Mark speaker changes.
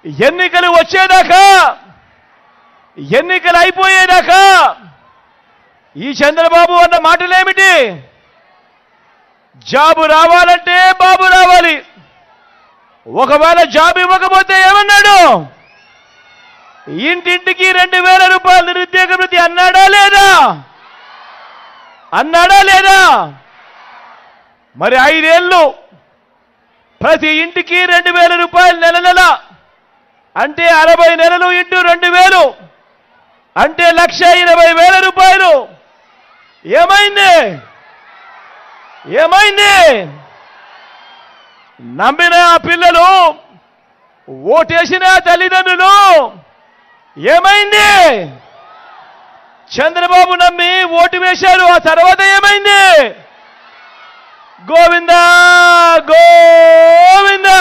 Speaker 1: ఎన్నికలు వచ్చేదాకా, ఎన్నికలు అయిపోయేదాకా ఈ చంద్రబాబు అన్న మాటలేమిటి? జాబు రావాలంటే బాబు రావాలి. ఒకవేళ జాబ్ ఇవ్వకపోతే ఏమన్నాడు? ఇంటింటికి 2000 రూపాయలు నిరుద్యోగ వృత్తి అన్నాడా లేదా? అన్నాడా లేదా? మరి 5 ఏళ్ళు ప్రతి ఇంటికి 2000 రూపాయలు నెల నెల అంటే 60 నెలలు ఇంటూ 2000 అంటే 1,20,000 రూపాయలు. ఏమైంది? ఏమైంది? నమ్మిన పిల్లలు, ఓటేసిన తల్లిదండ్రులు ఏమైంది? చంద్రబాబు నమ్మి ఓటు వేశారు. ఆ తర్వాత ఏమైంది? గోవిందా గోవిందా.